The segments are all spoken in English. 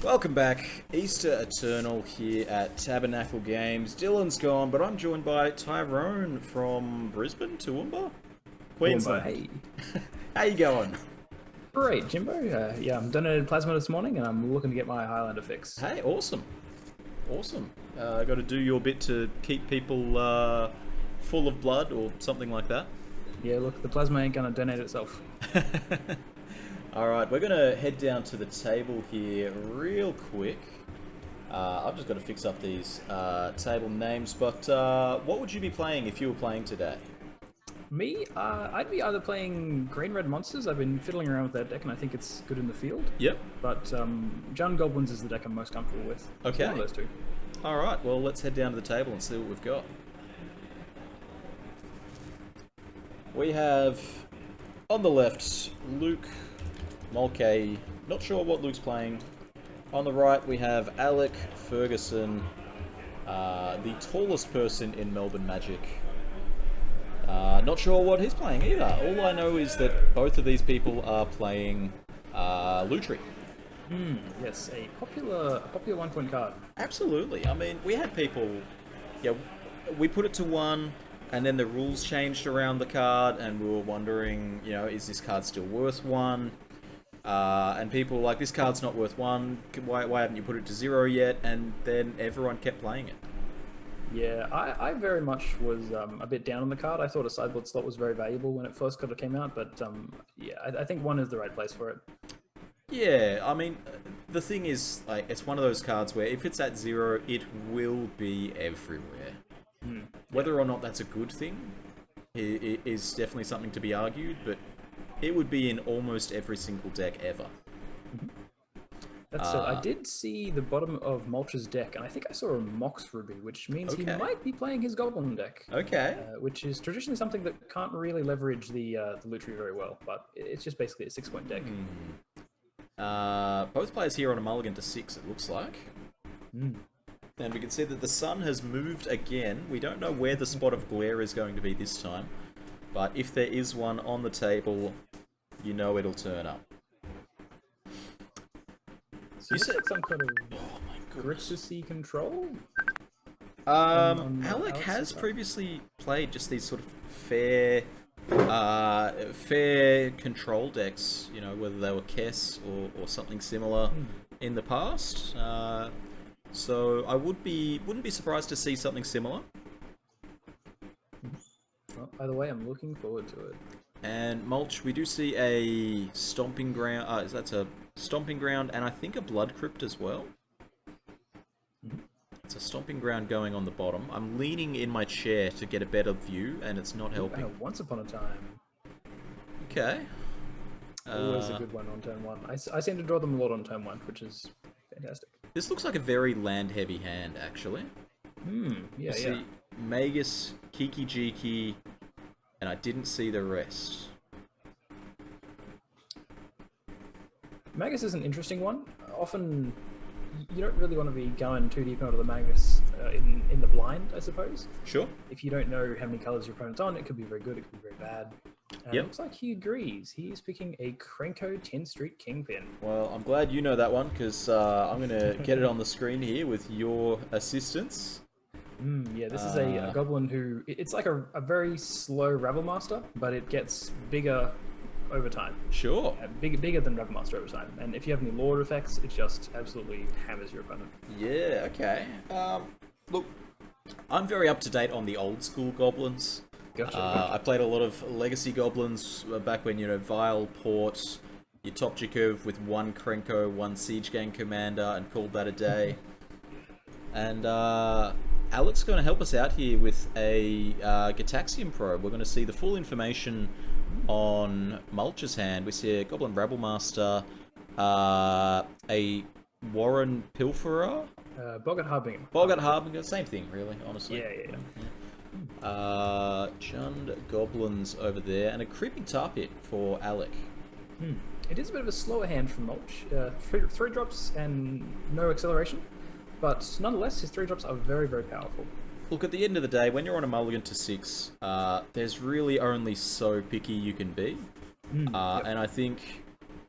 Welcome back, Easter Eternal here at Tabernacle Games. Dylan's gone, but I'm joined by Tyrone from Brisbane, Toowoomba, Queensland. Hey. How you going? Great, Jimbo. Yeah, I'm donated plasma this morning, and I'm looking to get my Highlander fix. Hey, awesome. Awesome. Got to do your bit to keep people full of blood or something like that. Yeah, look, the plasma ain't gonna donate itself. Alright, we're going to head down to the table here real quick. I've just got to fix up these table names, but what would you be playing if you were playing today? Me? I'd be either playing Green-Red Monsters. I've been fiddling around with that deck, and I think it's good in the field. Yep. But Jund Goblins is the deck I'm most comfortable with. Okay. One of those two. Alright, well let's head down to the table and see what we've got. We have, on the left, Luke, Mulcahy. Not sure what Luke's playing. On the right, we have Alec, Ferguson, the tallest person in Melbourne Magic. Not sure what he's playing either. All I know is that both of these people are playing Lutri. Yes, a popular 1-point card. Absolutely. I mean, we had people... Yeah, we put it to 1, and then the rules changed around the card, and we were wondering, you know, is this card still worth 1? And people were like, this card's not worth 1, why haven't you put it to 0 yet? And then everyone kept playing it. Yeah, I very much was a bit down on the card. I thought a sideboard slot was very valuable when it first came out, but yeah, I think 1 is the right place for it. Yeah, I mean, the thing is, like, it's one of those cards where if it's at 0, it will be everywhere. Whether or not that's a good thing is definitely something to be argued, but it would be in almost every single deck ever. That's I did see the bottom of Mulch's deck, and I think I saw a Mox Ruby, which means he might be playing his Goblin deck. Okay. Which is traditionally something that can't really leverage the Lutri very well, but it's just basically a 6-point deck. Both players here on a mulligan to 6, it looks like. And we can see that the sun has moved again. We don't know where the spot of glare is going to be this time, but if there is one on the table, you know it'll turn up. So you said some kind of Grixis control? Alec has previously played just these sort of fair control decks, you know, whether they were Kess or something similar in the past. So I wouldn't be surprised to see something similar. Well, either way, I'm looking forward to it. And Mulch, we do see a stomping ground. That's a stomping ground, and I think a blood crypt as well. It's a stomping ground going on the bottom. I'm leaning in my chair to get a better view, and it's not helping. Once upon a time. Okay. Always a good one on turn 1. I seem to draw them a lot on turn 1, which is fantastic. This looks like a very land-heavy hand, actually. Yeah. See Magus, Kiki Jiki, and I didn't see the rest. Magus is an interesting one. Often, you don't really want to be going too deep into the Magus in the blind, I suppose. Sure. If you don't know how many colors your opponent's on, it could be very good, it could be very bad. And it looks like he agrees. He's picking a Krenko 10th Street Kingpin. Well, I'm glad you know that one, because I'm going to get it on the screen here with your assistance. Yeah, this is a goblin who... It's like a very slow Rabble Master, but it gets bigger over time. Sure. Bigger than Rabble Master over time. And if you have any Lord effects, it just absolutely hammers your opponent. Yeah, okay. Look, I'm very up to date on the old school goblins. Gotcha. I played a lot of Legacy Goblins back when, you know, Vile, Port, you topped your curve with 1 Krenko, 1 Siege Gang Commander, and called that a day. And Alec's going to help us out here with a Gitaxian probe. We're going to see the full information on Mulch's hand. We see a Goblin Rabble Master, a Warren Pilferer, Boggart Harbinger. Boggart Harbinger, same thing, really, honestly. Yeah. Jund Goblins over there, and a Creeping Tar Pit for Alec. It is a bit of a slower hand from Mulch. 3 drops and no acceleration, but nonetheless, his 3 drops are very, very powerful. Look, at the end of the day, when you're on a mulligan to 6, there's really only so picky you can be. And I think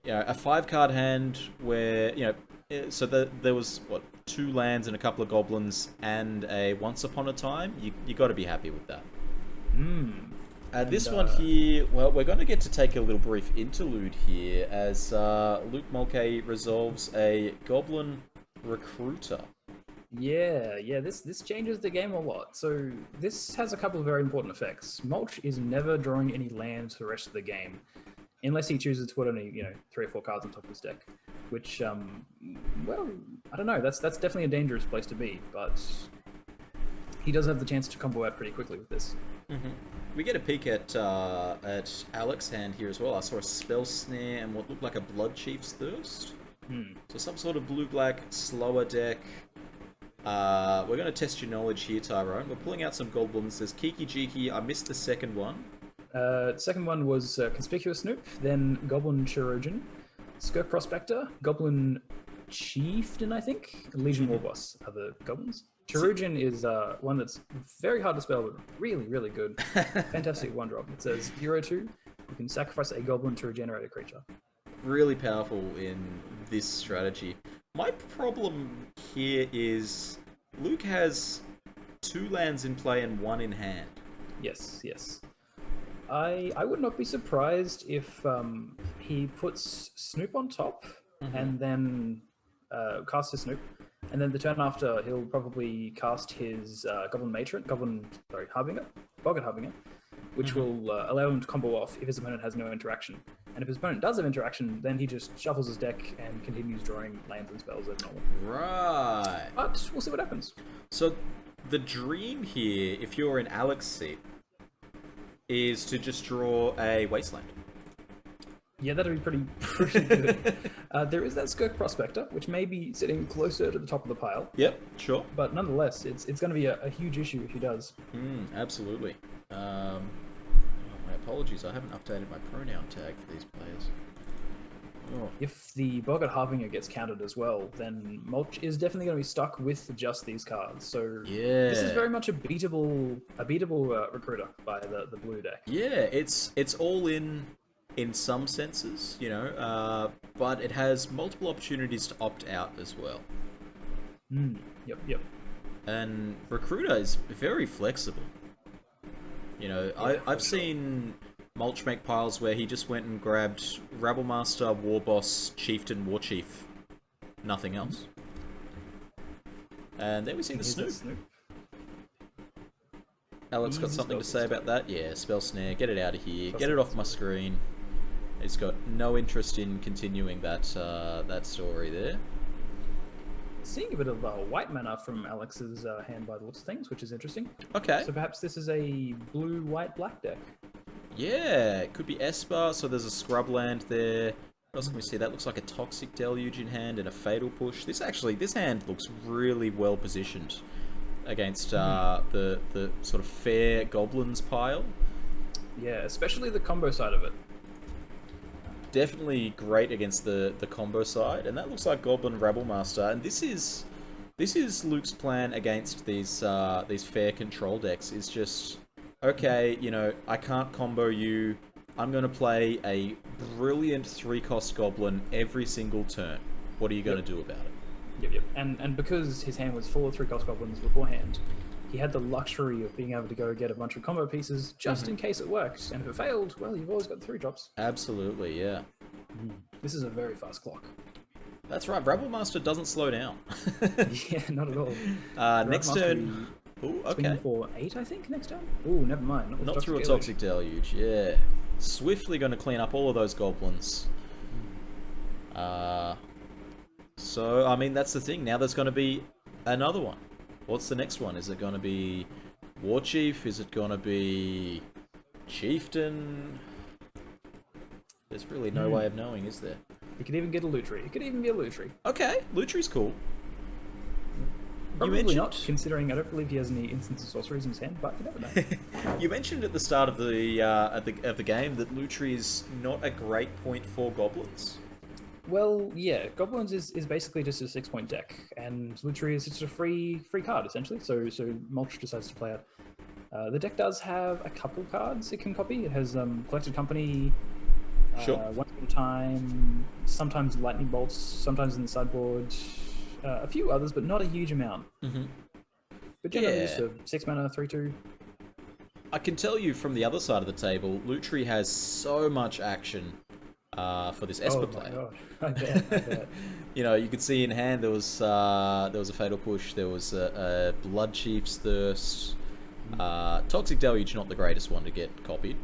a 5 card hand where, so there was, what, 2 lands and a couple of goblins and a Once Upon a Time. You got to be happy with that. This one here, well, we're going to get to take a little brief interlude here as Luke Mulcahy resolves a Goblin Recruiter. Yeah, this changes the game a lot. So this has a couple of very important effects. Mulch is never drawing any lands for the rest of the game, unless he chooses to put only 3 or 4 cards on top of his deck, which well, I don't know. That's definitely a dangerous place to be, but he does have the chance to combo out pretty quickly with this. We get a peek at Alec's hand here as well. I saw a Spell Snare and what looked like a Blood Chief's Thirst. So some sort of blue-black slower deck. We're going to test your knowledge here, Tyrone. We're pulling out some goblins. There's Kiki Jiki. I missed the second one. Second one was Conspicuous Snoop, then Goblin Chirurgeon, Skirk Prospector, Goblin Chieftain, I think, and Legion Warboss are the goblins. Chirurgeon is one that's very hard to spell, but really, really good. Fantastic 1-drop. It says 0/2. You can sacrifice a goblin to regenerate a creature. Really powerful in this strategy. My problem here is Luke has 2 lands in play and 1 in hand. Yes. I would not be surprised if he puts Snoop on top and then casts his Snoop, and then the turn after he'll probably cast his Harbinger, Boggart Harbinger, which will allow him to combo off if his opponent has no interaction. And if his opponent does have interaction, then he just shuffles his deck and continues drawing lands and spells as normal. Right. But we'll see what happens. So the dream here, if you're in Alec's seat, is to just draw a Wasteland. Yeah, that'd be pretty good. There is that Skirk Prospector, which may be sitting closer to the top of the pile. Yep, sure. But nonetheless, it's going to be a huge issue if he does. Absolutely. My apologies, I haven't updated my pronoun tag for these players. Oh. If the Boggart Harbinger gets counted as well, then Mulch is definitely going to be stuck with just these cards. So this is very much a beatable recruiter by the blue deck. Yeah, it's all in some senses, but it has multiple opportunities to opt out as well. Yep. And Recruiter is very flexible. I've seen Mulch make piles where he just went and grabbed Rabblemaster, Warboss, Chieftain, Warchief, nothing else. And then we see the Snoop. Alec's got something to say about that. Yeah, Spell Snare, get it out of here, get it off my screen. He's got no interest in continuing that story there. Seeing a bit of white mana from Alex's hand by the looks of things, which is interesting. Okay. So perhaps this is a blue, white, black deck. Yeah, it could be Esper, so there's a Scrubland there. What else can we see? That looks like a Toxic Deluge in hand and a Fatal Push. This hand looks really well positioned against the sort of fair Goblins pile. Yeah, especially the combo side of it. Definitely great against the combo side, and that looks like Goblin Rabblemaster. And this is Luke's plan against these fair control decks. Is just, okay, I can't combo you. I'm going to play a brilliant 3-cost Goblin every single turn. What are you going to do about it? Yep. And because his hand was full of 3-cost Goblins beforehand, he had the luxury of being able to go get a bunch of combo pieces just in case it works. And if it failed, well, you've always got 3 drops. Absolutely, yeah. This is a very fast clock. That's right. Rabblemaster doesn't slow down. Yeah, not at all. Next turn. Ooh, okay. For 8, I think, next turn? Ooh, never mind. Not through a Toxic Deluge, yeah. Swiftly going to clean up all of those Goblins. So, I mean, that's the thing. Now there's going to be another one. What's the next one? Is it going to be Warchief? Is it going to be Chieftain? There's really no way of knowing, is there? You could even get a Lutri. It could even be a Lutri. Okay, Lutri's cool. Probably not, considering I don't believe he has any instants of sorceries in his hand, but you never know. You mentioned at the start of the game that Lutri is not a great point for Goblins. Well, yeah, Goblins is basically just a 6-point deck, and Lutri is just a free card, essentially, so Mulch decides to play out. The deck does have a couple cards it can copy. It has Collected Company, sure. Once the time. Sometimes lightning bolts, sometimes in the sideboard. A few others, but not a huge amount. Mm-hmm. But generally just a 6 mana, 3/2. I can tell you from the other side of the table, Lutri has so much action for this Esper play. Oh my god, I bet. You could see in hand there was a Fatal Push, there was a Blood Chief's Thirst, Toxic Deluge, not the greatest one to get copied.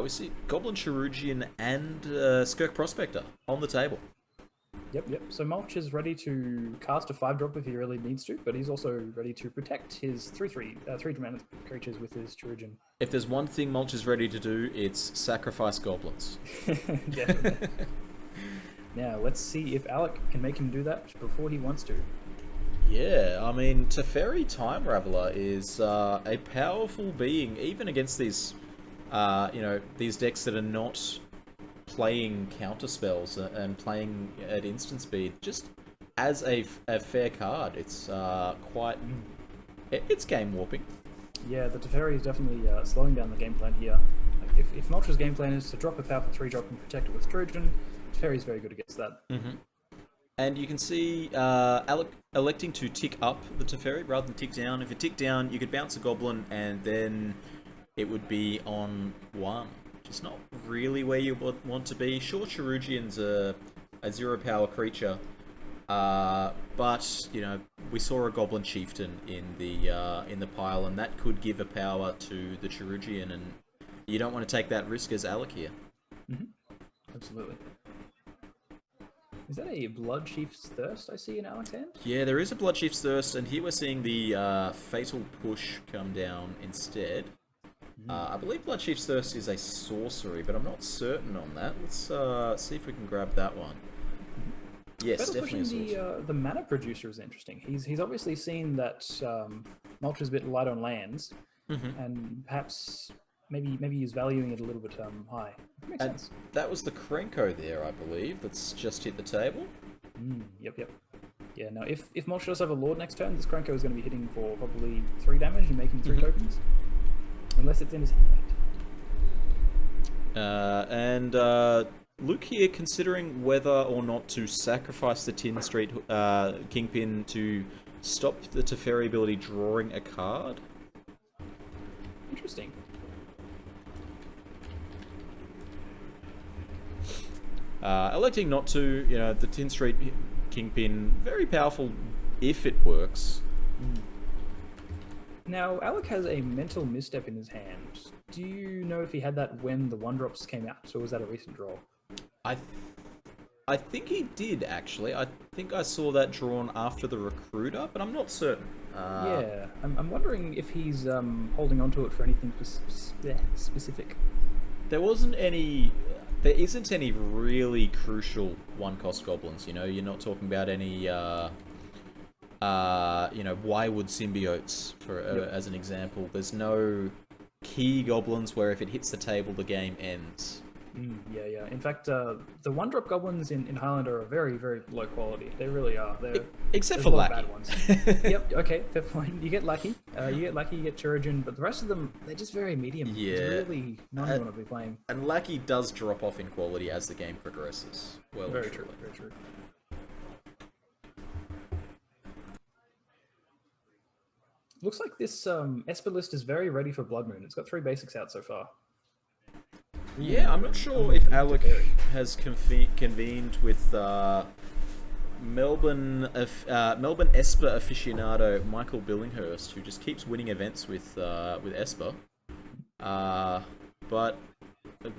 We see Goblin Chirurgeon and Skirk Prospector on the table. Yep. So Mulch is ready to cast a 5-drop if he really needs to, but he's also ready to protect his 3/3 creatures with his Chirurgeon. If there's one thing Mulch is ready to do, it's sacrifice goblins. Definitely. Now, let's see if Alec can make him do that before he wants to. Yeah, I mean, Teferi Time Raveler is a powerful being, even against these, these decks that are not playing counter spells and playing at instant speed. Just as a fair card, it's it's game warping. Yeah, the Teferi is definitely slowing down the game plan here. Like, if Moltra's game plan is to drop a powerful 3-drop and protect it with Trojan, Teferi is very good against that. Mm-hmm. And you can see Alec electing to tick up the Teferi rather than tick down. If you tick down, you could bounce a Goblin and then it would be on 1. It's not really where you want to be. Sure, Chirurgeon's a 0-power creature, but we saw a Goblin Chieftain in the pile, and that could give a power to the Chirurgeon, and you don't want to take that risk as Alec here. Mm-hmm. Absolutely. Is that a Blood Chief's Thirst I see in Alec's hand? Yeah, there is a Blood Chief's Thirst, and here we're seeing the Fatal Push come down instead. I believe Blood Chief's Thirst is a sorcery, but I'm not certain on that. Let's see if we can grab that one. Yes, Fatal definitely a sorcery. The mana producer is interesting. He's obviously seen that Mulch is a bit light on lands, and perhaps maybe he's valuing it a little bit high. Makes sense. That was the Krenko there, I believe, that's just hit the table. Yep. Yeah, now if Mulch does have a Lord next turn, this Krenko is going to be hitting for probably 3 damage and making 3 tokens. Unless it's in his hand. Luke here considering whether or not to sacrifice the Tin Street Kingpin to stop the Teferi ability drawing a card. Interesting. Electing not to, the Tin Street Kingpin, very powerful if it works. Now, Alec has a mental misstep in his hand. Do you know if he had that when the 1-drops came out, or was that a recent draw? I think he did, actually. I think I saw that drawn after the Recruiter, but I'm not certain. Yeah, I'm wondering if he's holding on to it for anything specific. There isn't any really crucial 1-cost goblins, You're not talking about any... Wywood symbiotes as an example. There's no key goblins where if it hits the table, the game ends. Yeah. In fact, the 1-drop goblins in Highlander are very, very low quality. They really are. Except for Lackey. Bad ones. Yep. Okay. Fair point. You get Lackey. You get Chirurgeon, but the rest of them, they're just very medium. Yeah. It's really none you want to be playing. And Lackey does drop off in quality as the game progresses. Well, very true. Looks like this Esper list is very ready for Blood Moon. It's got 3 basics out so far. Yeah, I'm not sure if Alec has convened with Melbourne Esper aficionado Michael Billinghurst, who just keeps winning events with Esper. But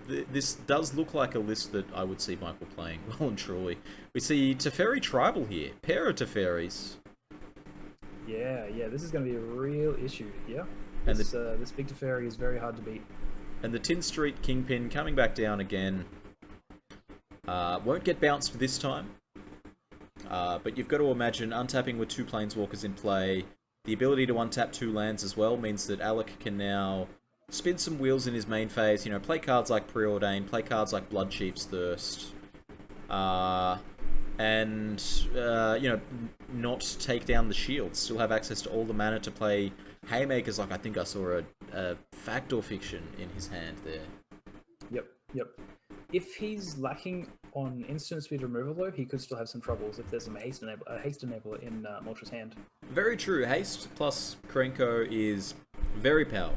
this does look like a list that I would see Michael playing well and truly. We see Teferi Tribal here, pair of Teferis. Yeah, this is going to be a real issue here. This big Teferi is very hard to beat. And the Tin Street Kingpin coming back down again. Won't get bounced this time. But you've got to imagine untapping with 2 Planeswalkers in play. The ability to untap 2 lands as well means that Alec can now spin some wheels in his main phase. Play cards like Preordain, play cards like Blood Chief's Thirst. And not take down the shields. Still have access to all the mana to play Haymakers, like I think I saw a Fact or Fiction in his hand there. Yep. If he's lacking on instant speed removal, though, he could still have some troubles if there's a haste enabler in Moltres' hand. Very true. Haste plus Krenko is very powerful.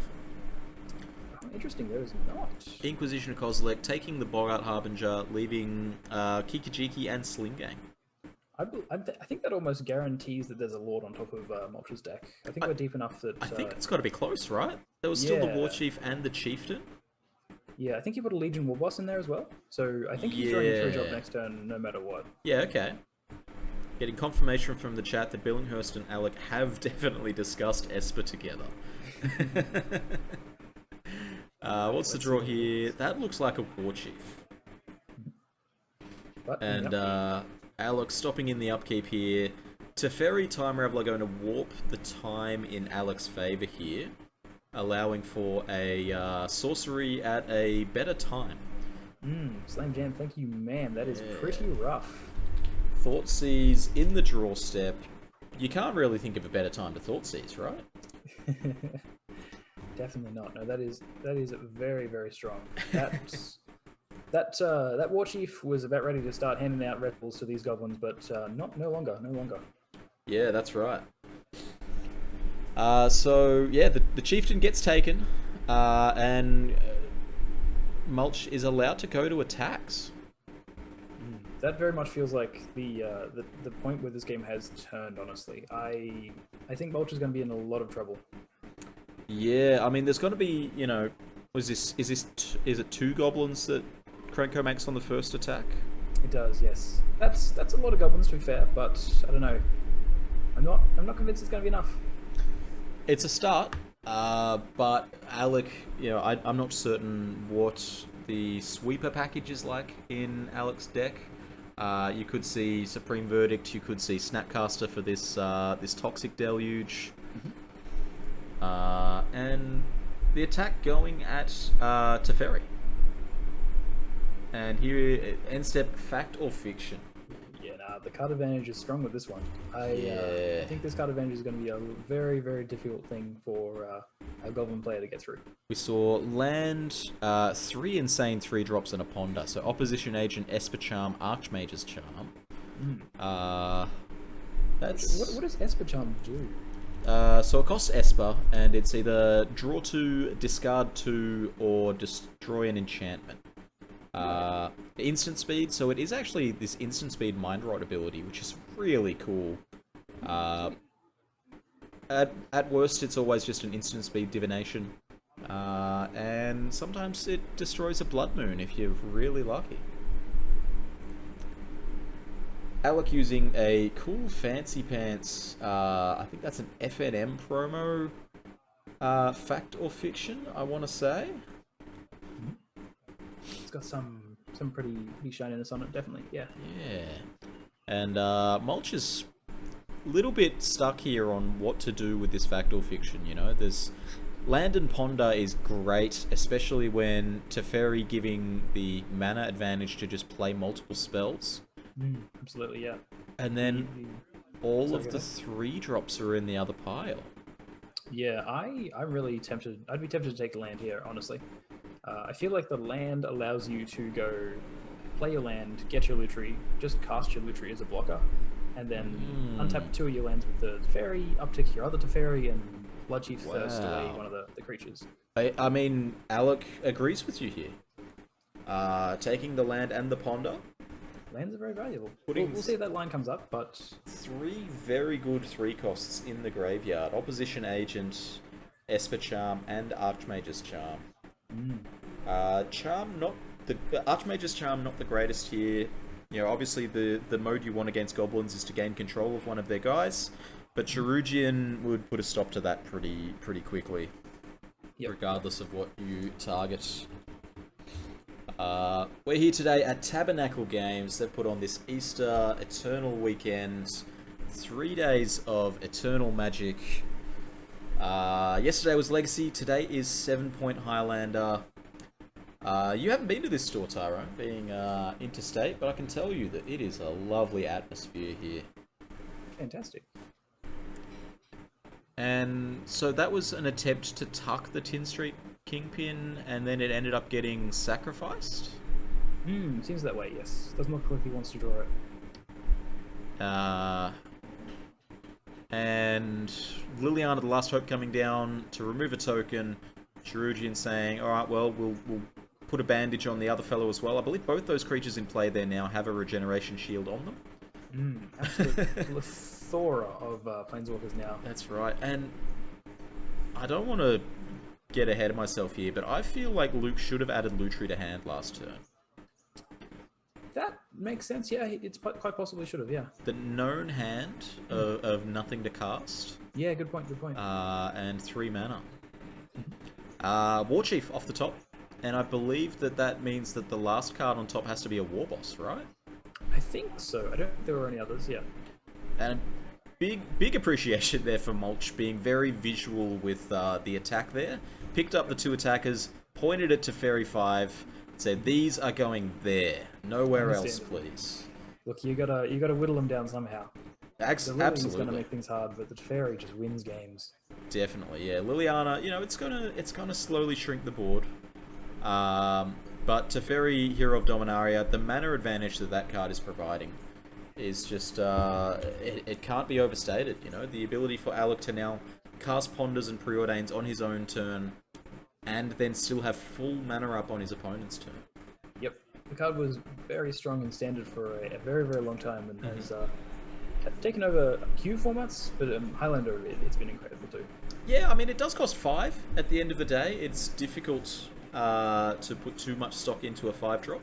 Oh, interesting, there is not. Inquisition of Kozilek taking the Bogart Harbinger, leaving Kikijiki and Sling Gang. I think that almost guarantees that there's a Lord on top of Moltres' deck. I think we're deep enough that... I think it's got to be close, right? There was still the War Chief and the Chieftain. Yeah, I think he put a Legion War Boss in there as well. So I think he's throwing a 3-drop next turn no matter what. Yeah, okay. Getting confirmation from the chat that Billinghurst and Alec have definitely discussed Esper together. What's the draw here? That looks like a War Chief. And Alec stopping in the upkeep here. Teferi, Time Raveler going to warp the time in Alec's favour here, allowing for a sorcery at a better time. Slam Jam, thank you, ma'am. That is pretty rough. Thoughtseize in the draw step. You can't really think of a better time to Thoughtseize, right? Definitely not. No, that is very, very strong. That War Chief was about ready to start handing out Red Bulls to these goblins, but no longer. Yeah, that's right. So yeah, the Chieftain gets taken, and Mulch is allowed to go to attacks. That very much feels like the point where this game has turned. Honestly, I think Mulch is going to be in a lot of trouble. Yeah, I mean, there's going to be, you know, is it 2 goblins that Krenko makes on the first attack? It does, yes. That's a lot of goblins, to be fair, but I don't know. I'm not convinced it's going to be enough. It's a start, but Alec, you know, I'm not certain what the sweeper package is like in Alec's deck. You could see Supreme Verdict, you could see Snapcaster for this Toxic Deluge. And the attack going at Teferi. And here, end step, fact or fiction? Yeah, nah, the card advantage is strong with this one. I think this card advantage is going to be a very, very difficult thing for a Goblin player to get through. We saw land 3 insane 3-drops and a Ponder. So Opposition Agent, Esper Charm, Archmage's Charm. That's... What does Esper Charm do? So it costs Esper, and it's either draw 2, discard 2, or destroy an enchantment. Instant speed, so it is actually this instant speed Mind Rot ability, which is really cool. At worst, it's always just an instant speed divination, and sometimes it destroys a Blood Moon if you're really lucky. Alec using a cool Fancy Pants, I think that's an FNM promo, fact or fiction, I want to say. It's got some pretty shininess on it, definitely, yeah. Yeah. And Mulch is a little bit stuck here on what to do with this fact or fiction, you know? There's... Land and Ponder is great, especially when Teferi giving the mana advantage to just play multiple spells. Absolutely, yeah. And then all of the 3-drops are in the other pile. Yeah, I'm really tempted. I'd be tempted to take the land here, honestly. I feel like the land allows you to go play your land, get your Lutri, just cast your Lutri as a blocker, and then untap 2 of your lands with the Teferi, uptick your other Teferi, and Blood Chief Thirst away one of the creatures. I mean, Alec agrees with you here. Taking the land and the Ponder. Lands are very valuable. We'll see if that line comes up, but... 3 very good 3 costs in the graveyard. Opposition Agent, Esper Charm, and Archmage's Charm. Archmage's Charm not the greatest here. You know, obviously the mode you want against goblins is to gain control of one of their guys, but Cherugian would put a stop to that pretty quickly, regardless of what you target. We're here today at Tabernacle Games. They've put on this Easter Eternal Weekend. 3 days of Eternal Magic. Yesterday was Legacy. Today is 7 Point Highlander. You haven't been to this store, Tyrone, being interstate, but I can tell you that it is a lovely atmosphere here. Fantastic. And so that was an attempt to tuck the Tin Street Kingpin, and then it ended up getting sacrificed? Seems that way, yes. Doesn't look like he wants to draw it. And Liliana, the Last Hope, coming down to remove a token. Jerugian saying, alright, well, we'll put a bandage on the other fellow as well. I believe both those creatures in play there now have a regeneration shield on them. Absolute plethora of planeswalkers now. That's right. And I don't want to get ahead of myself here, but I feel like Luke should have added Lutri to hand last turn. That makes sense, yeah. It's quite possibly should have, yeah. The known hand of nothing to cast. Yeah, good point. And 3 mana. War Chief off the top. And I believe that means that the last card on top has to be a War Boss, right? I think so. I don't think there were any others, yeah. And big appreciation there for Mulch being very visual with the attack there. Picked up the 2 attackers, pointed it to Fairy 5, said, these are going there. Nowhere else, please. Look, you gotta whittle them down somehow. Absolutely. It's gonna make things hard, but the Fairy just wins games. Definitely, yeah. Liliana, it's gonna slowly shrink the board. But Teferi, Hero of Dominaria, the mana advantage that card is providing is just it can't be overstated. The ability for Alec to now cast Ponders and Preordains on his own turn, and then still have full mana up on his opponent's turn. Yep, the card was very strong in Standard for a very, very long time, and has taken over Q formats, but Highlander, it's been incredible too. Yeah, I mean, it does cost 5 at the end of the day. It's difficult to put too much stock into a 5-drop.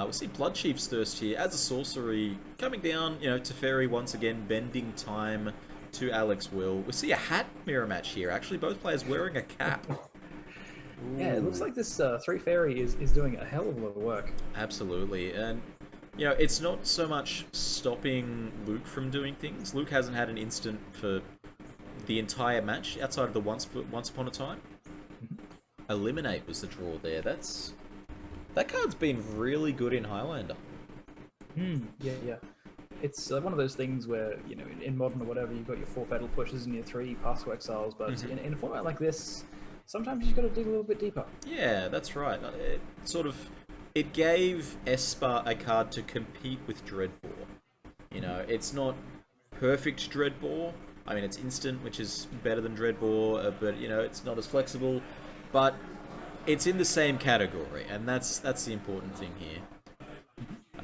We see Bloodchief's Thirst here as a sorcery coming down, Teferi once again bending time to Alec's will. We see a hat mirror match here. Actually, both players wearing a cap. Yeah, it looks like this 3 Fairy is doing a hell of a lot of work. Absolutely, and it's not so much stopping Luke from doing things. Luke hasn't had an instant for the entire match outside of the Once Upon a Time. Eliminate was the draw there. That card's been really good in Highlander. Yeah. It's one of those things where, in Modern or whatever, you've got your 4 Fatal Pushes and your 3 Pathway Exiles, but in a format like this, sometimes you've got to dig a little bit deeper. Yeah, that's right. It gave Esper a card to compete with Dreadbore. It's not perfect Dreadbore. I mean, it's instant, which is better than Dreadbore, but, it's not as flexible. But it's in the same category, and that's the important thing here.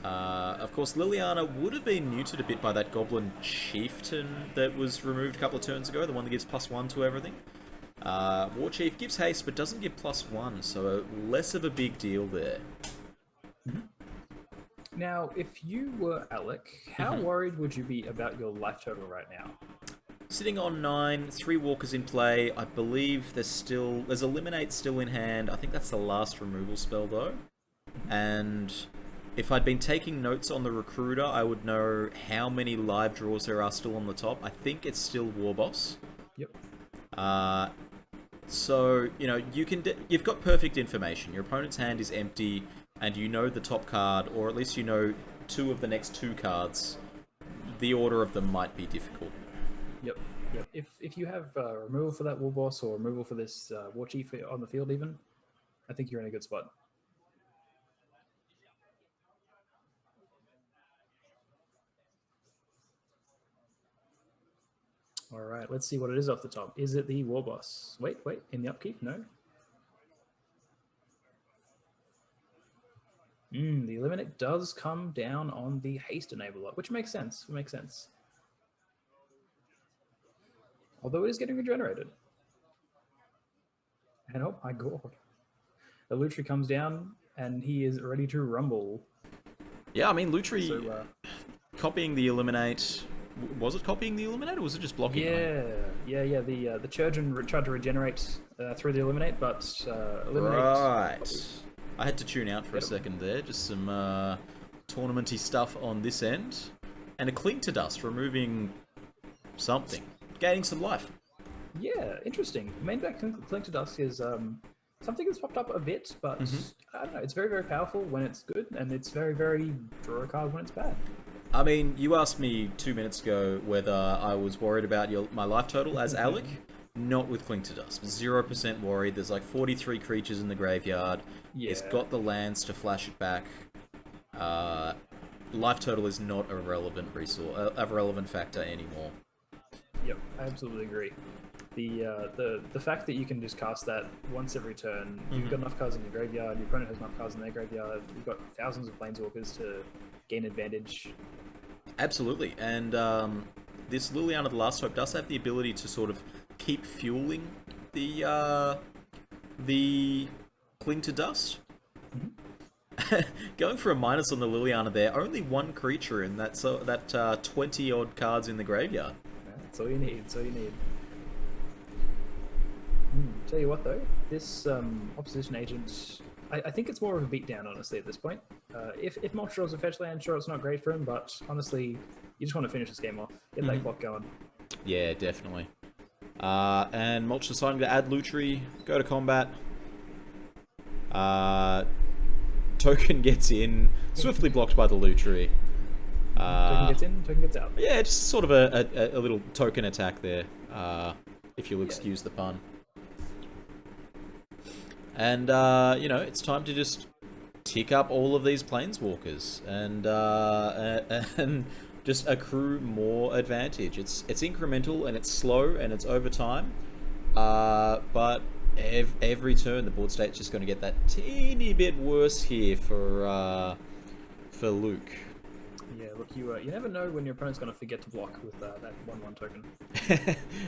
Of course, Liliana would have been neutered a bit by that Goblin Chieftain that was removed a couple of turns ago, the one that gives +1 to everything. War Chief gives haste, but doesn't give +1, so less of a big deal there. Now, if you were Alec, how worried would you be about your life total right now? Sitting on 9, 3 walkers in play. I believe there's Eliminate still in hand. I think that's the last removal spell though. And if I'd been taking notes on the Recruiter, I would know how many live draws there are still on the top. I think it's still War Boss. Yep. So, you've got perfect information. Your opponent's hand is empty, and you know the top card, or at least you know 2 of the next 2 cards. The order of them might be difficult. Yep. If you have removal for that War Boss or removal for this War Chief on the field even, I think you're in a good spot. Alright, let's see what it is off the top. Is it the War Boss? Wait, in the upkeep? No? The Eliminate does come down on the Haste Enabler, which makes sense. Although it is getting regenerated. And oh my god. The Lutri comes down, and he is ready to rumble. Yeah, I mean, Lutri copying the Eliminate... Was it copying the Eliminate, or was it just blocking it? Yeah. The Churgeon tried to regenerate through the Eliminate, but Eliminate... Right. I had to tune out for a second there. Just some tournamenty stuff on this end. And a Cling to Dust, removing something. Gaining some life. Yeah, interesting. Main deck Cling to Dust is something that's popped up a bit, but I don't know. It's very, very powerful when it's good, and it's very, very draw a card when it's bad. I mean, you asked me 2 minutes ago whether I was worried about my life total as Alec. Not with Cling to Dust. 0% worried. There's like 43 creatures in the graveyard. Yeah. It's got the lands to flash it back. Life total is not a relevant resource, a relevant factor anymore. Yep, I absolutely agree. The fact that you can just cast that once every turn, you've got enough cards in your graveyard, your opponent has enough cards in their graveyard, you've got thousands of planeswalkers to gain advantage. Absolutely, and this Liliana the Last Hope does have the ability to sort of keep fueling the Cling to Dust. Going for a minus on the Liliana there, only one creature in that 20 odd cards in the graveyard. That's all you need. That's all you need. Tell you what though, this opposition agent, I think it's more of a beatdown honestly at this point. If Mulch draws a fetch land, sure it's not great for him, but honestly, you just want to finish this game off, get that clock going. Yeah, definitely. And Mulch deciding to add Lutri, go to combat. Token gets in, swiftly blocked by the Lutri. Token gets in, token gets out. Yeah, just sort of a little token attack there, if you'll excuse the pun. And, it's time to just tick up all of these planeswalkers and just accrue more advantage. It's incremental and it's slow and it's over time, but every turn the board state's just going to get that teeny bit worse here for Luke. Yeah, look, you never know when your opponent's going to forget to block with that 1/1 token.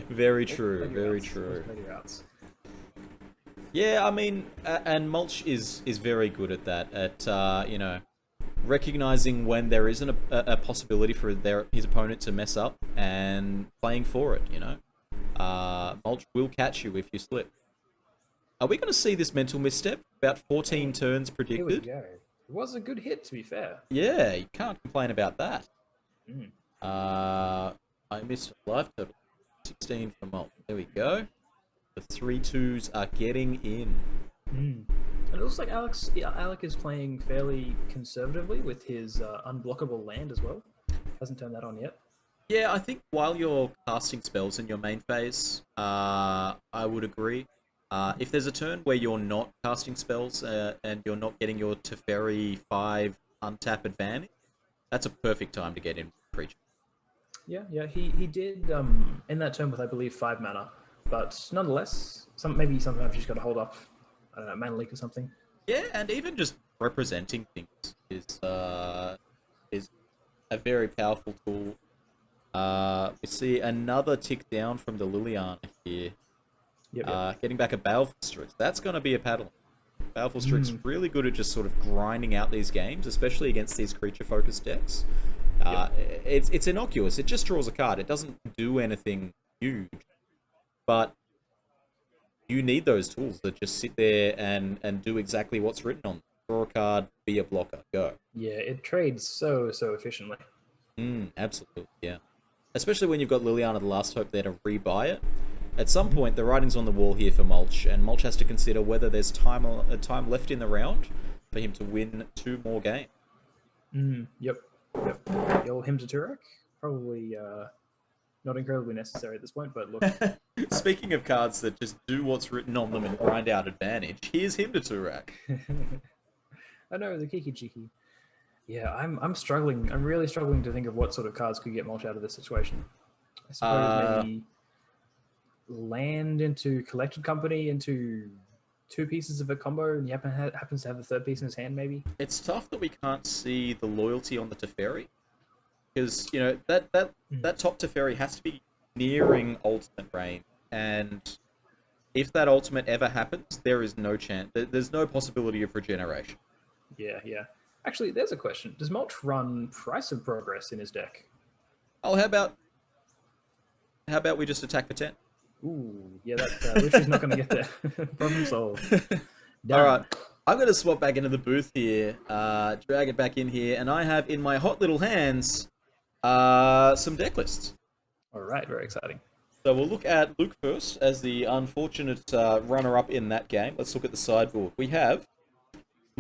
Very true, very true. Yeah, I mean, and Mulch is very good at that, at recognizing when there isn't a possibility for his opponent to mess up and playing for it. Mulch will catch you if you slip. Are we going to see this mental misstep? About 14 turns predicted. Here we go. It was a good hit, to be fair. Yeah, you can't complain about that. I missed a life total. 16 for Mulch. There we go. The 3/2s are getting in. And it looks like Alec is playing fairly conservatively with his unblockable land as well. Hasn't turned that on yet. Yeah, I think while you're casting spells in your main phase, I would agree. If there's a turn where you're not casting spells and you're not getting your Teferi 5 untap advantage, that's a perfect time to get in creature. Yeah, he did in that turn with, I believe, 5 mana. But nonetheless, maybe sometimes you just got to hold up, I don't know, mana leak or something. Yeah, and even just representing things is a very powerful tool. We see another tick down from the Liliana here. Yep. Getting back a Baleful Strix. That's going to be a paddle. Baleful Strix really good at just sort of grinding out these games, especially against these creature-focused decks. It's innocuous. It just draws a card. It doesn't do anything huge. But you need those tools that just sit there and do exactly what's written on them. Draw a card, be a blocker, go. Yeah, it trades so efficiently. Absolutely, yeah. Especially when you've got Liliana the Last Hope there to rebuy it. At some point, the writing's on the wall here for Mulch, and Mulch has to consider whether there's time left in the round for him to win 2 more games. Yep. The old Hymn to Turek, probably not incredibly necessary at this point, but look. Speaking of cards that just do what's written on them and grind out advantage, here's Hymn to Turek. I know, the Kiki Jiki. Yeah, I'm struggling. I'm really struggling to think of what sort of cards could get Mulch out of this situation. I suppose maybe land into Collected Company into 2 pieces of a combo, and he happens to have the 3rd piece in his hand, maybe. It's tough that we can't see the loyalty on the Teferi, because that top Teferi has to be nearing ultimate range, and if that ultimate ever happens, there is no chance. There's no possibility of regeneration. Yeah. Actually, there's a question. Does Mulch run Price of Progress in his deck? Oh, how about we just attack for 10? Ooh, yeah, that Luci's not going to get there. Problem solved. All right, I'm going to swap back into the booth here, drag it back in here, and I have in my hot little hands some deck lists. All right, very exciting. So we'll look at Luke first as the unfortunate runner-up in that game. Let's look at the sideboard. We have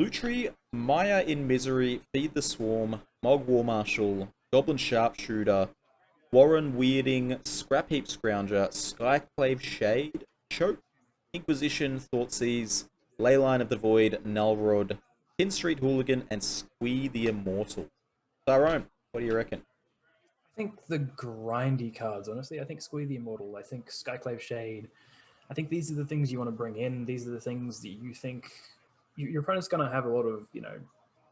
Lutri, Maya in Misery, Feed the Swarm, Mog War Marshal, Goblin Sharpshooter, Warren Weirding, Scrap Heap Scrounger, Skyclave Shade, Choke, Inquisition, Thoughtseize, Leyline of the Void, Nullrod, Pin Street Hooligan, and Squee the Immortal. Tyrone, what do you reckon? I think the grindy cards, honestly. I think Squee the Immortal. I think Skyclave Shade. I think these are the things you want to bring in. These are the things that you think your opponent's going to have a lot of,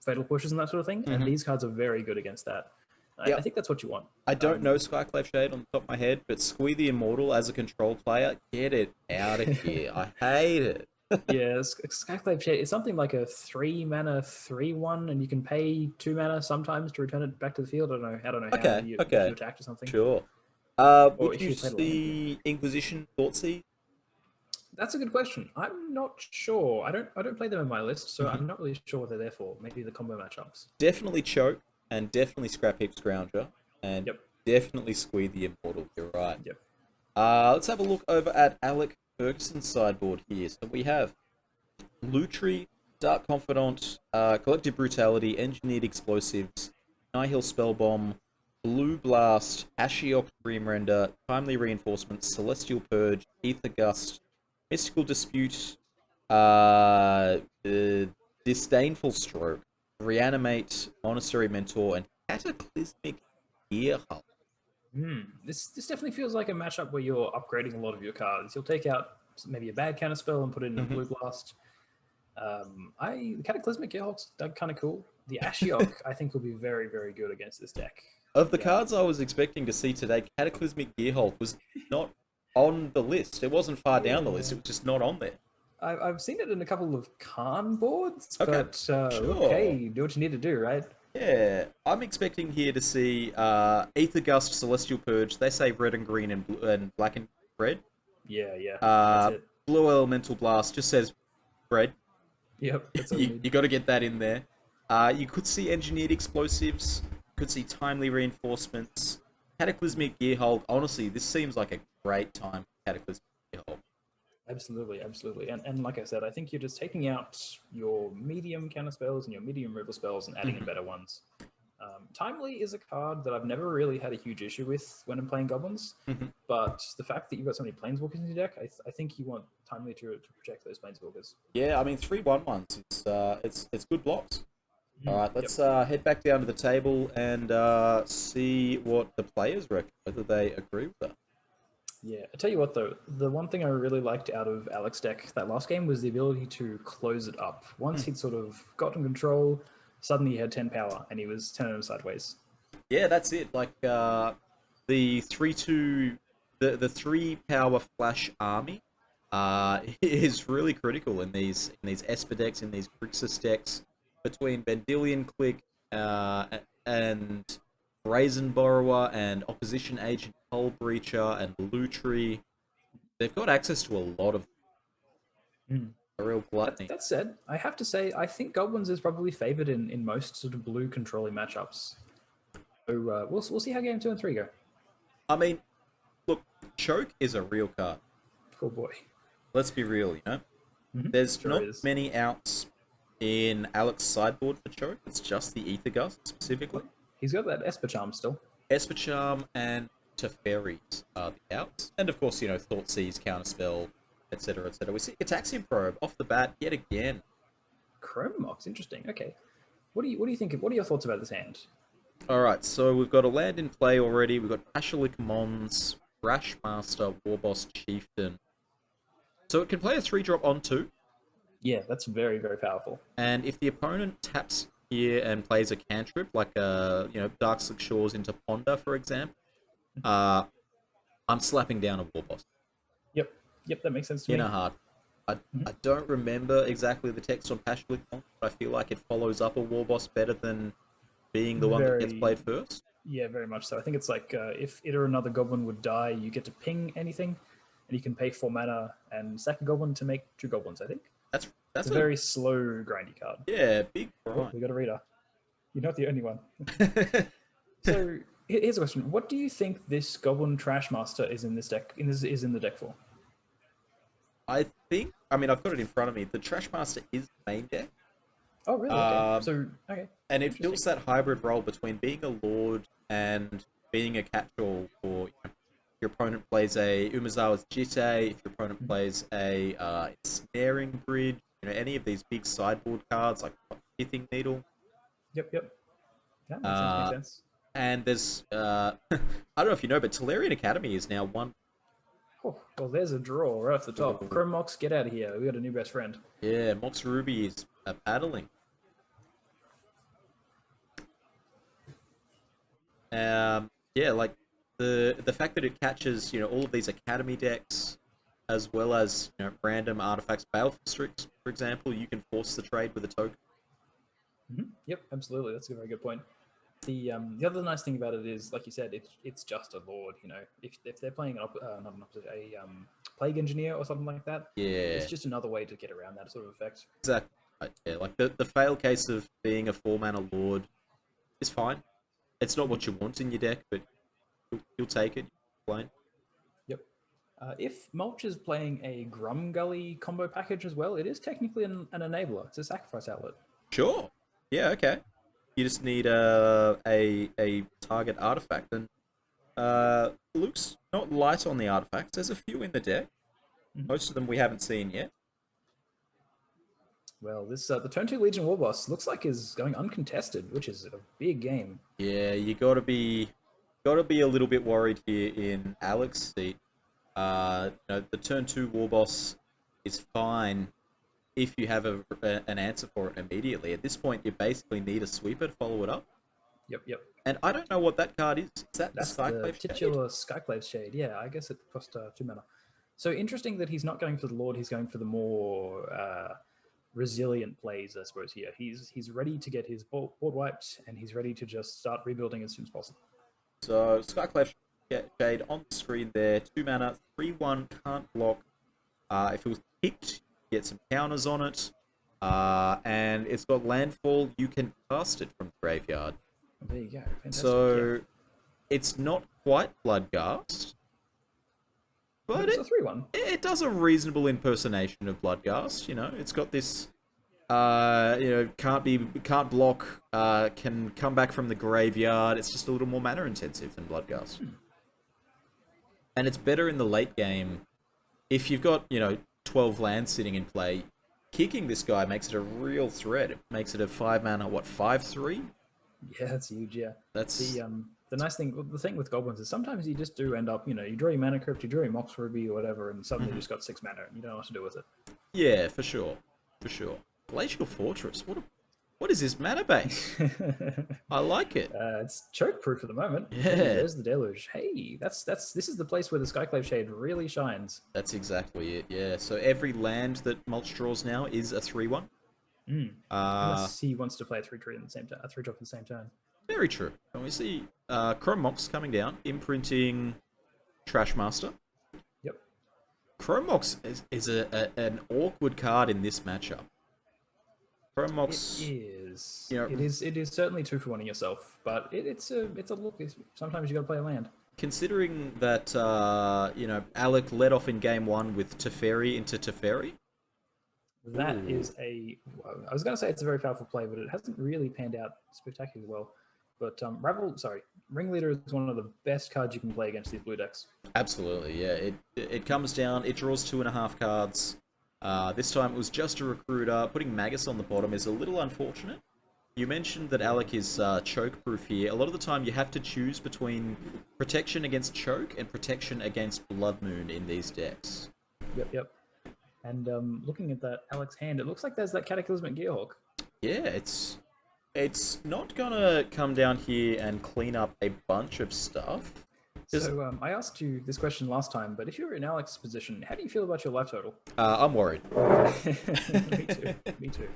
fatal pushes and that sort of thing. And these cards are very good against that. I think that's what you want. I don't know Skyclave Shade on the top of my head, but Squee the Immortal as a control player, get it out of here. I hate it. Yeah, Skyclave Shade is something like a 3-mana 3/1, and you can pay 2 mana sometimes to return it back to the field. I don't know how you attacked or something. Sure. Would you see Inquisition Thoughtseize? That's a good question. I'm not sure. I don't play them in my list, so I'm not really sure what they're there for. Maybe the combo matchups. Definitely Choke, and definitely Scrap Heap Scrounger, and definitely Squee the Immortal. You're right. Yep. Let's have a look over at Alec Ferguson's sideboard here. So we have Lutri, Dark Confidant, Collective Brutality, Engineered Explosives, Nihil Spellbomb, Blue Blast, Ashiok Dream Render, Timely Reinforcement, Celestial Purge, Ether Gust, Mystical Dispute, Disdainful Stroke, Reanimate, Monastery Mentor, and Cataclysmic Gearhulk. This definitely feels like a matchup where you're upgrading a lot of your cards. You'll take out maybe a bad counter spell and put it in a Blue Blast. The Cataclysmic Gearhulk's kind of cool. The Ashiok, I think, will be very, very good against this deck. Of the cards I was expecting to see today, Cataclysmic Gearhulk was not on the list. It wasn't far down the list. It was just not on there. I've seen it in a couple of Khan boards, Okay, but sure. okay, do what you need to do, right? Yeah, I'm expecting here to see Ether Gust, Celestial Purge. They say red and green and black and red. Yeah. That's it. Blue Elemental Blast just says red. Yep. You got to get that in there. You could see Engineered Explosives. Could see Timely Reinforcements. Cataclysmic Gearhulk. Honestly, this seems like a great time for Cataclysmic Gearhulk. Absolutely. And like I said, I think you're just taking out your medium counter spells and your medium removal spells and adding in better ones. Timely is a card that I've never really had a huge issue with when I'm playing Goblins, but the fact that you've got so many Planeswalkers in your deck, I think you want Timely to protect those Planeswalkers. Yeah, I mean 3/1/1s. It's good blocks. All right, let's head back down to the table and see what the players reckon, whether they agree with that. Yeah, I tell you what though, the one thing I really liked out of Alec's deck that last game was the ability to close it up. Once he'd sort of gotten control, suddenly he had 10 power and he was 10 over sideways. Yeah, that's it. Like the 3/2, the 3 power flash army is really critical in these Esper decks, in these Grixis decks, between Vendilion Click and Brazen Borrower and Opposition Agent Hull Breacher and Lutri. They've got access to a lot of a real gluttony. That said, I have to say, I think Goblins is probably favored in most sort of blue controlling matchups. So we'll see how game 2 and 3 go. I mean, look, Choke is a real card. Oh boy. Let's be real, There's not many outs in Alec's sideboard for Choke. It's just the Ether Gust specifically. He's got that Esper Charm still. Esper Charm and Teferis are the outs. And of course, Thoughtseize, Counterspell, etc., etc. We see Ataxian Probe off the bat yet again. Chrome Mox, interesting. Okay. What do you think? What are your thoughts about this hand? Alright, so we've got a land in play already. We've got Ashalik Mons, Rashmaster, Warboss, Chieftain. So it can play a 3-drop on 2. Yeah, that's very, very powerful. And if the opponent taps here and plays a cantrip, like Darkslick Shores into Ponder, for example, I'm slapping down a Warboss. Yep, that makes sense to me. In a heart. I don't remember exactly the text on Ashalik Mons, but I feel like it follows up a Warboss better than being the one that gets played first. Yeah, very much so. I think it's like if it or another goblin would die, you get to ping anything, and you can pay 4 mana and sack a goblin to make 2 goblins, I think. That's a very slow, grindy card. Yeah, big grind. Oh, we got a reader. You're not the only one. So here's a question: what do you think this Goblin Trashmaster is in this deck? Is in the deck for? I think. I mean, I've got it in front of me. The Trashmaster is the main deck. Oh, really? Okay. So okay. And it fills that hybrid role between being a lord and being a catch-all for your opponent plays a Umezawa's Jitte, if your opponent plays a Snaring Bridge, any of these big sideboard cards like Pithing Needle. Yep. That makes sense. And there's, I don't know if you know, but Tolarian Academy is now one. Oh, well, there's a draw right off the top. Oh. Chrome Mox, get out of here. We got a new best friend. Yeah, Mox Ruby is paddling. Yeah, like the fact that it catches, all of these Academy decks, as well as random artifacts, Baleful Strix, for example, you can force the trade with a token. Yep, absolutely. That's a very good point. The other nice thing about it is, like you said, it's just a lord. If they're playing not an opposite, a plague engineer or something like that, Yeah, it's just another way to get around that sort of effect. Exactly. Yeah, like the fail case of being a 4-mana lord is fine. It's not what you want in your deck, but you'll take it. Fine. Yep. If Mulch is playing a Grum Gully combo package as well, it is technically an enabler. It's a sacrifice outlet. Sure. Yeah. Okay. You just need a target artifact, and Luke's not light on the artifacts. There's a few in the deck. Most of them we haven't seen yet. Well, this the turn 2 Legion War Boss looks like is going uncontested, which is a big game. Yeah, you gotta be a little bit worried here in Alec's seat. The turn 2 War Boss is fine if you have an answer for it immediately. At this point, you basically need a sweeper to follow it up. Yep. And I don't know what that card is. Is that That's the the titular Skyclave Shade. Yeah, I guess it cost 2 mana. So interesting that he's not going for the Lord. He's going for the more resilient plays, I suppose. Here, he's ready to get his board wiped, and he's ready to just start rebuilding as soon as possible. So Skyclave Shade on the screen there. 2 mana, 3/1, can't block. If it was kicked, get some counters on it. And it's got landfall. You can cast it from the graveyard. There you go. Fantastic. So it's not quite Bloodghast, but it's a 3/1. It does a reasonable impersonation of Bloodghast. It's got this, can't block, can come back from the graveyard. It's just a little more mana intensive than Bloodghast. And it's better in the late game. If you've got, 12 lands sitting in play, kicking this guy makes it a real threat. It makes it a 5 mana, 5/3? Yeah, that's huge, yeah. That's the nice thing, the thing with Goblins is sometimes you just do end up, you draw your Mana Crypt, you draw your Mox Ruby or whatever, and suddenly you just got 6 mana and you don't know what to do with it. Yeah, for sure. Glacial Fortress, what is this mana base? I like it. It's choke proof at the moment. Yeah. There's the Deluge. Hey, this is the place where the Skyclave Shade really shines. That's exactly it, yeah. So every land that Mulch draws now is a 3/1. Unless he wants to play a 3/3 at the same time, a 3-drop at the same turn. Very true. And we see Chrome Mox coming down, imprinting Trashmaster. Yep. Chrome Mox is an awkward card in this matchup. Chrome Mox is. It is certainly 2-for-1 in yourself, but it's a look. Sometimes you got to play a land. Considering that Alec led off in game 1 with Teferi into Teferi. That is I was going to say it's a very powerful play, but it hasn't really panned out spectacularly well. But Ringleader is one of the best cards you can play against these blue decks. Absolutely, yeah. It comes down, it draws 2.5 cards. This time it was just a recruiter. Putting Magus on the bottom is a little unfortunate. You mentioned that Alec is choke-proof here. A lot of the time you have to choose between protection against choke and protection against Blood Moon in these decks. Yep. And looking at that Alec's hand, it looks like there's that Cataclysmic Gearhawk. Yeah, it's not gonna come down here and clean up a bunch of stuff. So I asked you this question last time, but if you were in Alec's position, how do you feel about your life total? I'm worried. Me too.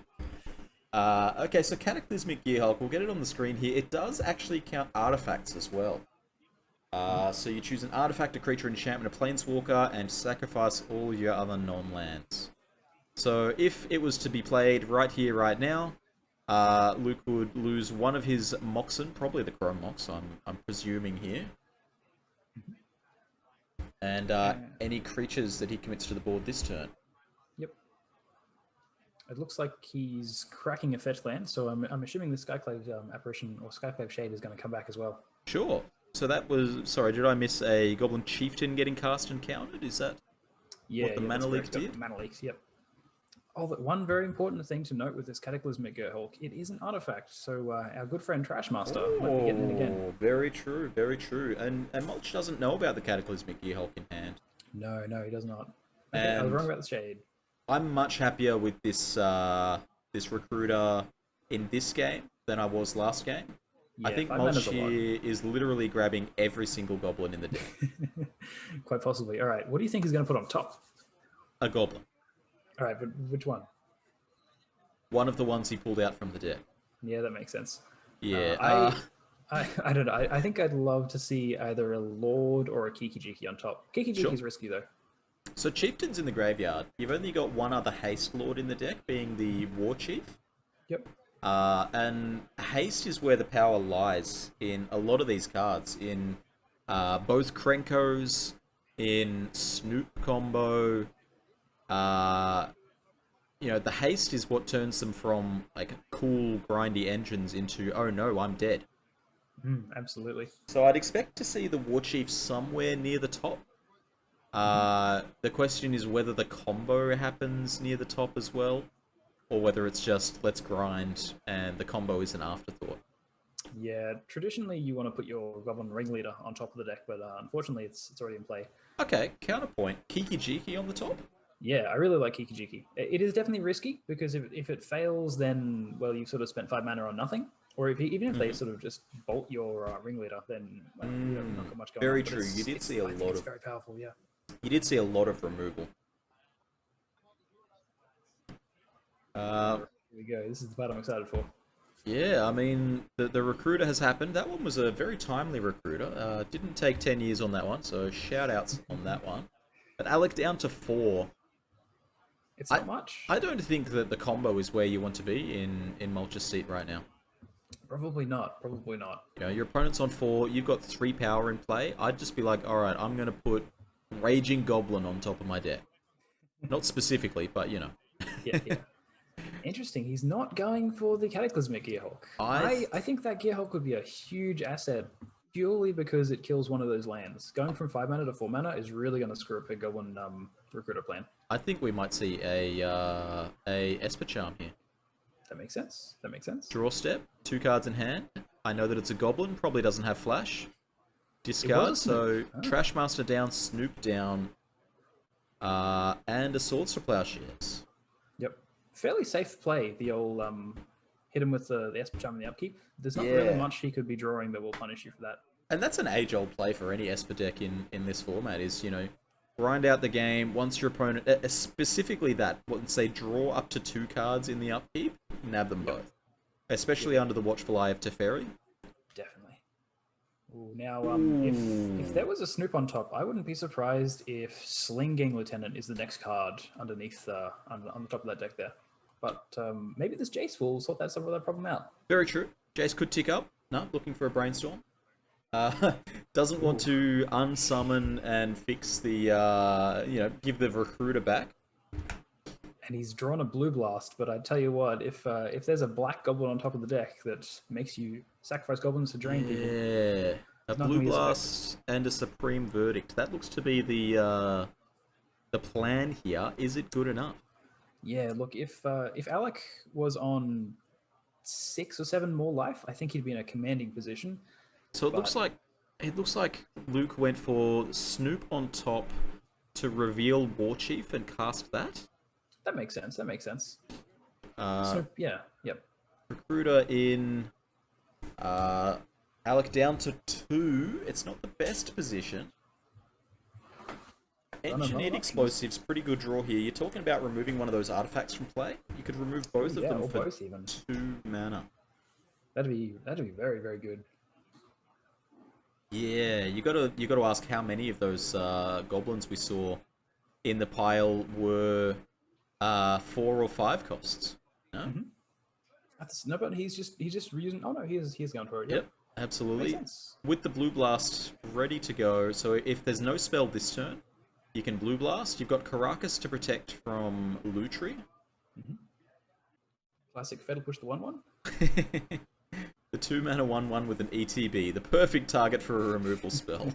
Okay, so Cataclysmic Gearhulk, we'll get it on the screen here. It does actually count artifacts as well. So you choose an artifact, a creature, enchantment, a planeswalker, and sacrifice all your other non-lands. So if it was to be played right here, right now, Luke would lose one of his Moxen, probably the Chrome Mox, I'm presuming here. And any creatures that he commits to the board this turn. Yep. It looks like he's cracking a fetch land, so I'm assuming the Skyclave apparition or Skyclave Shade is going to come back as well. Sure. So that was... Sorry, did I miss a Goblin Chieftain getting cast and countered? Is that what the Mana Leak did? Mana Leaks, yep. Oh, but one very important thing to note with this Cataclysmic Gearhulk, it is an artifact, so our good friend Trashmaster might be getting it again. Very true, very true. And Mulch doesn't know about the Cataclysmic Gearhulk in hand. No, he does not. Okay, I was wrong about the Shade. I'm much happier with this this Recruiter in this game than I was last game. Yeah, I think Mulch here is literally grabbing every single Goblin in the deck. Quite possibly. All right, what do you think he's going to put on top? A Goblin. All right, but which one? One of the ones he pulled out from the deck. Yeah, that makes sense. Yeah. I don't know. I think I'd love to see either a Lord or a Kiki-Jiki on top. Kiki-Jiki is risky, though. So Chieftain's in the graveyard. You've only got one other Haste Lord in the deck, being the War Chief. Yep. And Haste is where the power lies in a lot of these cards. In both Krenkos, in Snoop combo. You know, the Haste is what turns them from like cool, grindy engines into, oh no, I'm dead. Absolutely. So I'd expect to see the War Chief somewhere near the top. The question is whether the combo happens near the top as well, or whether it's just let's grind and the combo is an afterthought. Yeah, traditionally you want to put your Goblin Ringleader on top of the deck, but unfortunately it's already in play. Okay, counterpoint. Kiki-Jiki on the top? Yeah, I really like Kiki-Jiki. It is definitely risky, because if it fails, then, well, you've sort of spent 5 mana on nothing. Or even if they sort of just bolt your Ringleader, then you don't not got much going on. Very true. You did see a lot of... It's very powerful, yeah. You did see a lot of removal. Here we go. This is the part I'm excited for. Yeah, I mean, the Recruiter has happened. That one was a very timely Recruiter. Didn't take 10 years on that one, so shout-outs on that one. But Alec down to 4. It's not much. I don't think that the combo is where you want to be in Mulch's seat right now. Probably not. Probably not. You know, your opponent's on 4. You've got 3 power in play. I'd just be like, all right, I'm going to put Raging Goblin on top of my deck. Not specifically, but you know. Yeah. Interesting. He's not going for the Cataclysmic Gearhulk. I think that Gearhulk would be a huge asset purely because it kills one of those lands. Going from 5 mana to 4 mana is really going to screw up a Goblin Recruiter plan. I think we might see a Esper Charm here. That makes sense. Draw step, 2 cards in hand. I know that it's a Goblin, probably doesn't have flash. Discard, so Trashmaster down, Snoop down, and a Swords to Plowshares. Yep. Fairly safe play, the old hit him with the Esper Charm in the upkeep. There's not really much he could be drawing that will punish you for that. And that's an age-old play for any Esper deck in this format, is, you know, grind out the game. Once your opponent, specifically that, let's say draw up to 2 cards in the upkeep, nab them both. Especially under the watchful eye of Teferi. Definitely. Ooh, now, if there was a Snoop on top, I wouldn't be surprised if Slinging Lieutenant is the next card underneath, on the top of that deck there. But maybe this Jace will sort some of that problem out. Very true. Jace could tick up. No, looking for a Brainstorm. Doesn't want to unsummon and fix the, you know, give the Recruiter back. And he's drawn a Blue Blast, but I tell you what, if there's a black Goblin on top of the deck that makes you sacrifice Goblins to drain people... Yeah, a Blue Blast and a Supreme Verdict. That looks to be the plan here. Is it good enough? Yeah, look, if Alec was on 6 or 7 more life, I think he'd be in a commanding position. So it looks like Luke went for Snoop on top to reveal War Chief and cast that. That makes sense. Snoop, yeah, yep. Recruiter in. Alec down to 2. It's not the best position. Engineered Explosives, pretty good draw here. You're talking about removing one of those artifacts from play. You could remove both of them for both even. 2 mana. That'd be very, very good. Yeah, you gotta ask how many of those goblins we saw in the pile were 4 or 5 costs. No, no, but he's just reusing. Oh no, he's going for it. Yep, absolutely. With the Blue Blast ready to go. So if there's no spell this turn, you can Blue Blast. You've got Caracas to protect from Lutri. Classic Fatal Push the 1/1. The 2-mana 1/1 with an ETB, the perfect target for a removal spell.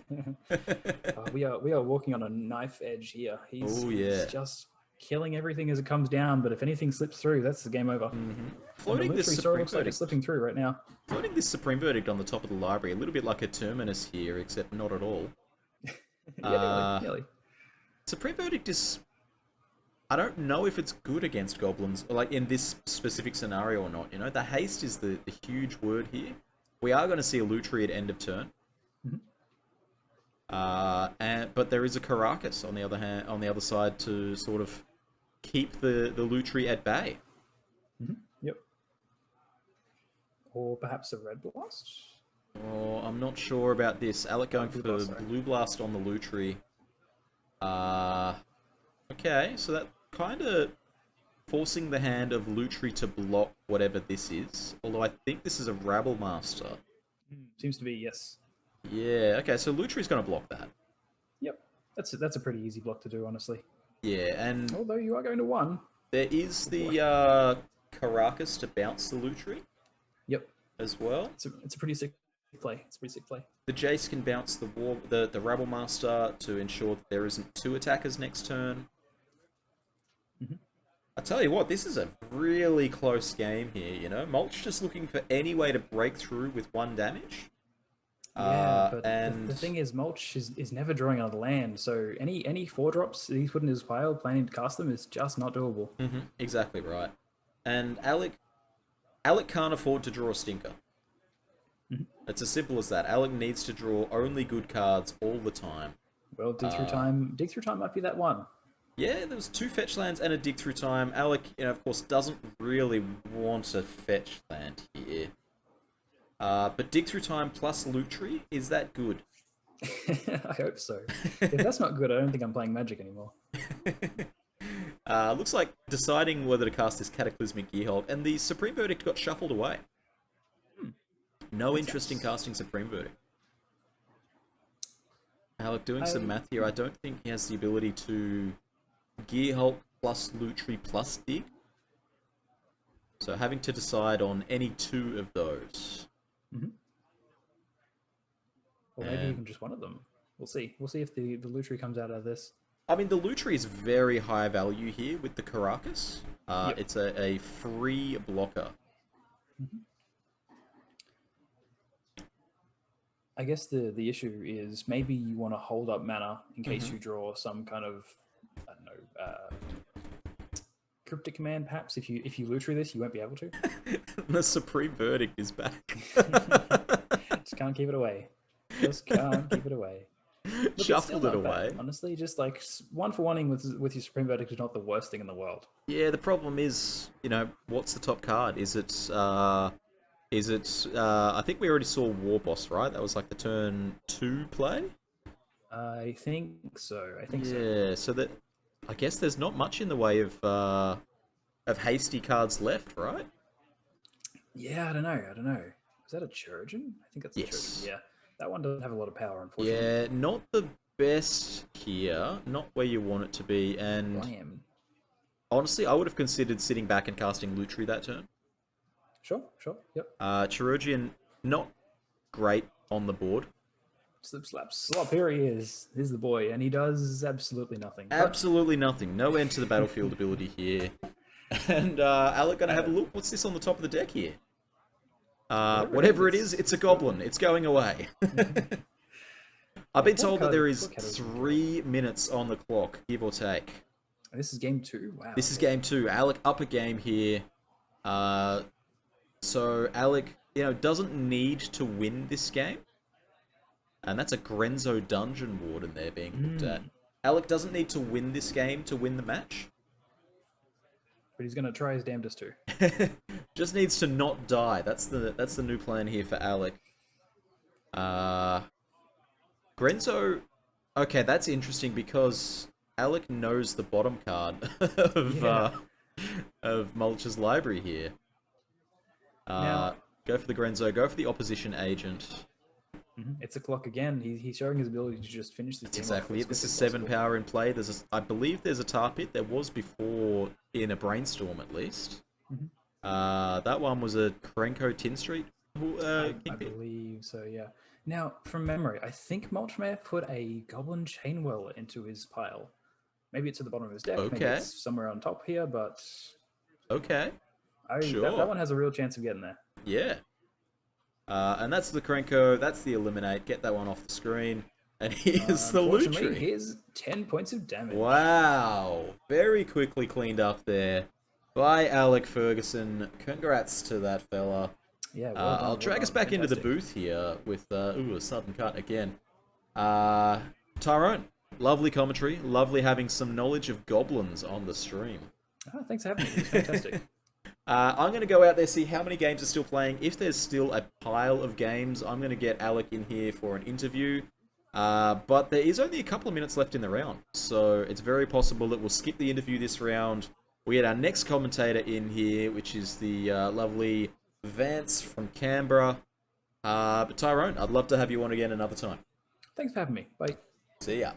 We are walking on a knife edge here. Oh, He's yeah. just killing everything as it comes down, but if anything slips through, that's the game over. And the Floating this Luthery Supreme looks like Verdict. it's slipping through right now. Floating this Supreme Verdict on the top of the library, a little bit like a Terminus here, except not at all. Yeah, nearly. Supreme Verdict is... I don't know if it's good against goblins, like in this specific scenario or not. You know, the haste is the huge word here. We are going to see a Lutri at end of turn. But there is a Caracas on the other hand, on the other side to sort of keep the Lutri at bay. Yep. Or perhaps a red blast. Oh, I'm not sure about this. Alec going for Blue the Blast, sorry. Blue Blast on the Lutri. Okay, so that kind of forcing the hand of Lutri to block whatever this is. Although I think this is a Rabble Master. Seems to be, yes. Yeah, okay, so Lutri's going to block that. Yep. That's a pretty easy block to do, honestly. Yeah, and Although you are going to 1. there is the Caracas to bounce the Lutri Yep. as well. It's a pretty sick play. It's a pretty sick play. The Jace can bounce the Rabble Master to ensure that there isn't 2 attackers next turn. I tell you what, this is a really close game here, you know? Mulch just looking for any way to break through with 1 damage. Yeah, but and the thing is, Mulch is never drawing another land, so any 4-drops that he's put in his pile, planning to cast them, is just not doable. Exactly right. And Alec can't afford to draw a stinker. It's as simple as that. Alec needs to draw only good cards all the time. Well, dig through time might be that one. Yeah, there was 2 fetch lands and a dig through time. Alec, you know, of course, doesn't really want a fetch land here. But dig through time plus Lutri, is that good? I hope so. If that's not good, I don't think I'm playing Magic anymore. Looks like deciding whether to cast this Cataclysmic Gearhulk, and the Supreme Verdict got shuffled away. No interest in casting Supreme Verdict. Alec, doing some math here, I don't think he has the ability to Gearhulk plus Lutri plus dig. So having to decide on any 2 of those. Or maybe even just one of them. We'll see. We'll see if the Lutri comes out of this. I mean, the Lutri is very high value here with the Caracas. Yep. It's a free blocker. I guess the issue is maybe you want to hold up mana in case you draw some kind of, I don't know, cryptic command perhaps. If you Lutri this, you won't be able to. The Supreme Verdict is back. Just can't keep it away. Just can't keep it away. Look, it's Shuffled still it not bad, away. honestly, just like 1-for-1ing with your Supreme Verdict is not the worst thing in the world. Yeah, the problem is, you know, what's the top card? Is it I think we already saw War Boss, right? That was like the turn 2 play? I think so. Yeah, so that I guess there's not much in the way of hasty cards left, right? Yeah, I don't know. Is that a Chirurgeon? I think that's a Chirurgeon. Yeah, that one doesn't have a lot of power, unfortunately. Yeah, not the best here. Not where you want it to be. And Blam. honestly, I would have considered sitting back and casting Lutri that turn. Sure. Yep. Chirurgeon, not great on the board. Slip, slap, slop. Here he is. Here's the boy, and he does absolutely nothing. Absolutely nothing. No end to the battlefield ability here. And Alec gonna have a look. What's this on the top of the deck here? Whatever it is, it's a goblin. It's going away. I've been told that there is 3 minutes on the clock, give or take. And this is game 2. Wow. This is game 2. Alec up a game here. So Alec, you know, doesn't need to win this game. And that's a Grenzo Dungeon Warden there being looked at. Alec doesn't need to win this game to win the match. But he's going to try his damnedest to. Just needs to not die. That's the new plan here for Alec. Grenzo... Okay, that's interesting because Alec knows the bottom card of Mulch's library here. Now, go for the Grenzo, go for the opposition agent. It's a clock again. He's showing his ability to just finish this game. Exactly it. This is 7 power in play. I believe there's a tar pit. There was before in a brainstorm at least. That one was a Krenko Tin Street I Kingpin? believe so, yeah. Now, from memory, I think Mulchmare put a Goblin Chainwhirler into his pile. Maybe it's at the bottom of his deck, maybe Okay. it's somewhere on top here, but Okay. that Sure. one has a real chance of getting there. Yeah. And that's the Krenko, that's the Eliminate. Get that one off the screen. And here's the Unfortunately, Lutri. here's 10 points of damage. Wow. Very quickly cleaned up there by Alec Ferguson. Congrats to that fella. Yeah, well done. I'll well drag us done. back into the Fantastic. booth here with, a sudden cut again. Tyrone, lovely commentary. Lovely having some knowledge of goblins on the stream. Thanks for having me. It was fantastic. I'm going to go out there, see how many games are still playing. If there's still a pile of games, I'm going to get Alec in here for an interview. But there is only a couple of minutes left in the round, so it's very possible that we'll skip the interview this round. We get our next commentator in here, which is the lovely Vance from Canberra. But Tyrone, I'd love to have you on again another time. Thanks for having me. Bye. See ya.